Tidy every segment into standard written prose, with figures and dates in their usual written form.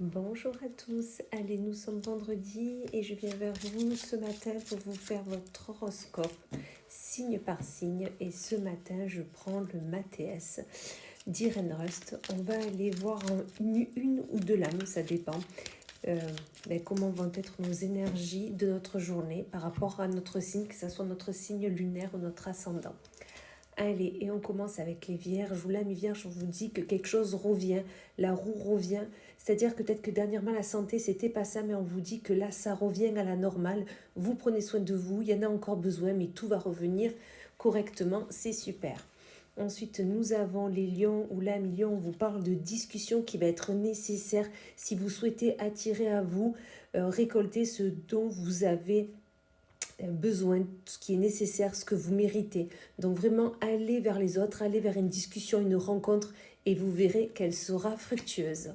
Bonjour à tous, allez, nous sommes vendredi et je viens vers vous ce matin pour vous faire votre horoscope signe par signe. Et ce matin, je prends le Mathéès d'Irene Rust. On va aller voir en une ou deux lames, ça dépend. Comment vont être nos énergies de notre journée par rapport à notre signe, que ce soit notre signe lunaire ou notre ascendant. Allez, et on commence avec les vierges, où là, mes vierges, on vous dit que quelque chose revient, la roue revient, c'est-à-dire que peut-être que dernièrement la santé, c'était pas ça, mais on vous dit que là, ça revient à la normale, vous prenez soin de vous, il y en a encore besoin, mais tout va revenir correctement, c'est super. Ensuite, nous avons les lions, où là, mes lions, on vous parle de discussion qui va être nécessaire si vous souhaitez attirer à vous, récolter ce dont vous avez besoin, ce qui est nécessaire, ce que vous méritez. Donc vraiment, allez vers les autres, allez vers une discussion, une rencontre, et vous verrez qu'elle sera fructueuse.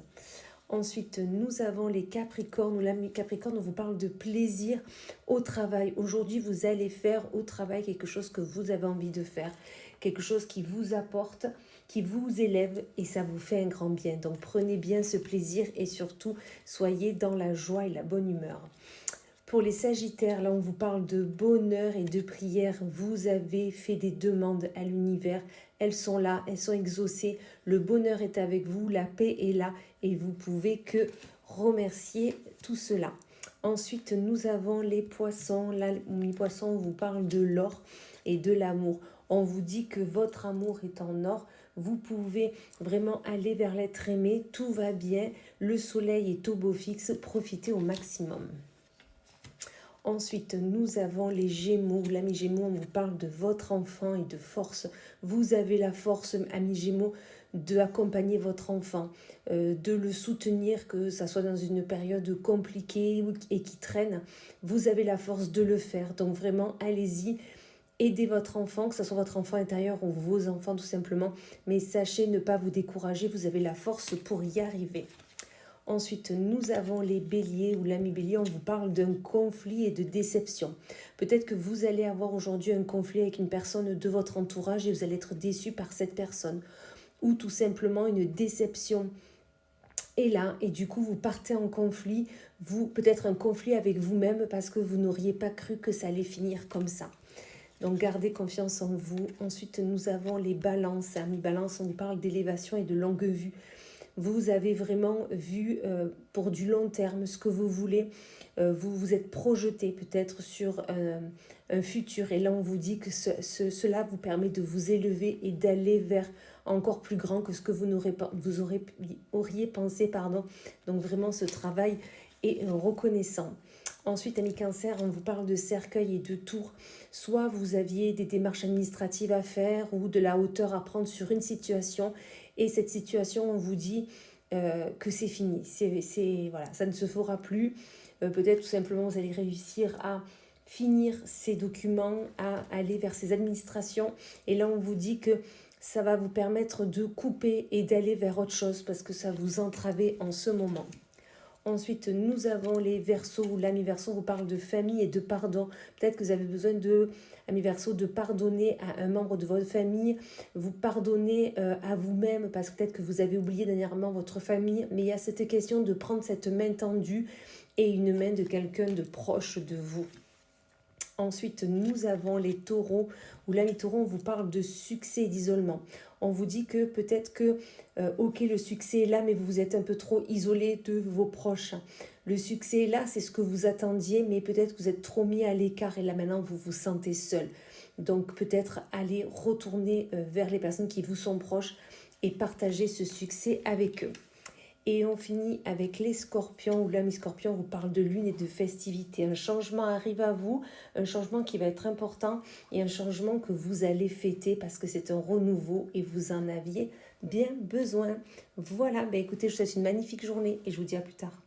Ensuite, nous avons les Capricornes, où la Capricorne, on vous parle de plaisir au travail. Aujourd'hui, vous allez faire au travail quelque chose que vous avez envie de faire, quelque chose qui vous apporte, qui vous élève, et ça vous fait un grand bien. Donc prenez bien ce plaisir et surtout, soyez dans la joie et la bonne humeur. Pour les Sagittaires, là on vous parle de bonheur et de prière. Vous avez fait des demandes à l'univers. Elles sont là, elles sont exaucées. Le bonheur est avec vous, la paix est là et vous pouvez que remercier tout cela. Ensuite, nous avons les poissons. Là, les poissons, on vous parle de l'or et de l'amour. On vous dit que votre amour est en or. Vous pouvez vraiment aller vers l'être aimé. Tout va bien. Le soleil est au beau fixe. Profitez au maximum. Ensuite, nous avons les Gémeaux. L'ami Gémeaux, on vous parle de votre enfant et de force. Vous avez la force, ami Gémeaux, d'accompagner votre enfant, de le soutenir, que ça soit dans une période compliquée et qui traîne. Vous avez la force de le faire. Donc vraiment, allez-y. Aidez votre enfant, que ce soit votre enfant intérieur ou vos enfants tout simplement. Mais sachez ne pas vous décourager. Vous avez la force pour y arriver. Ensuite, nous avons les béliers, ou l'ami bélier, on vous parle d'un conflit et de déception. Peut-être que vous allez avoir aujourd'hui un conflit avec une personne de votre entourage et vous allez être déçu par cette personne. Ou tout simplement une déception est là et du coup vous partez en conflit, peut-être un conflit avec vous-même parce que vous n'auriez pas cru que ça allait finir comme ça. Donc gardez confiance en vous. Ensuite, nous avons les balances. Amis balance, on vous parle d'élévation et de longue vue. Vous avez vraiment vu pour du long terme ce que vous voulez. Vous vous êtes projeté peut-être sur un futur. Et là, on vous dit que cela vous permet de vous élever et d'aller vers encore plus grand que ce que auriez pensé. Donc vraiment, ce travail est reconnaissant. Ensuite, amis Cancer, on vous parle de cercueil et de tour. Soit vous aviez des démarches administratives à faire ou de la hauteur à prendre sur une situation. Et cette situation, on vous dit que c'est fini. Voilà, ça ne se fera plus. Peut-être tout simplement, vous allez réussir à finir ces documents, à aller vers ces administrations. Et là, on vous dit que ça va vous permettre de couper et d'aller vers autre chose parce que ça vous entravait en ce moment. Ensuite, nous avons les Verseaux, où l'ami Verseau vous parle de famille et de pardon. Peut-être que vous avez besoin ami Verseau, de pardonner à un membre de votre famille, vous pardonnez à vous-même parce que peut-être que vous avez oublié dernièrement votre famille, mais il y a cette question de prendre cette main tendue et une main de quelqu'un de proche de vous. Ensuite, nous avons les taureaux, où là, les taureaux, on vous parle de succès et d'isolement. On vous dit que peut-être que, ok, le succès est là, mais vous êtes un peu trop isolé de vos proches. Le succès est là, c'est ce que vous attendiez, mais peut-être que vous êtes trop mis à l'écart et là, maintenant, vous vous sentez seul. Donc, peut-être aller retourner vers les personnes qui vous sont proches et partager ce succès avec eux. Et on finit avec les scorpions, où l'ami scorpion vous parle de lune et de festivité. Un changement arrive à vous, un changement qui va être important et un changement que vous allez fêter parce que c'est un renouveau et vous en aviez bien besoin. Voilà, écoutez, je vous souhaite une magnifique journée et je vous dis à plus tard.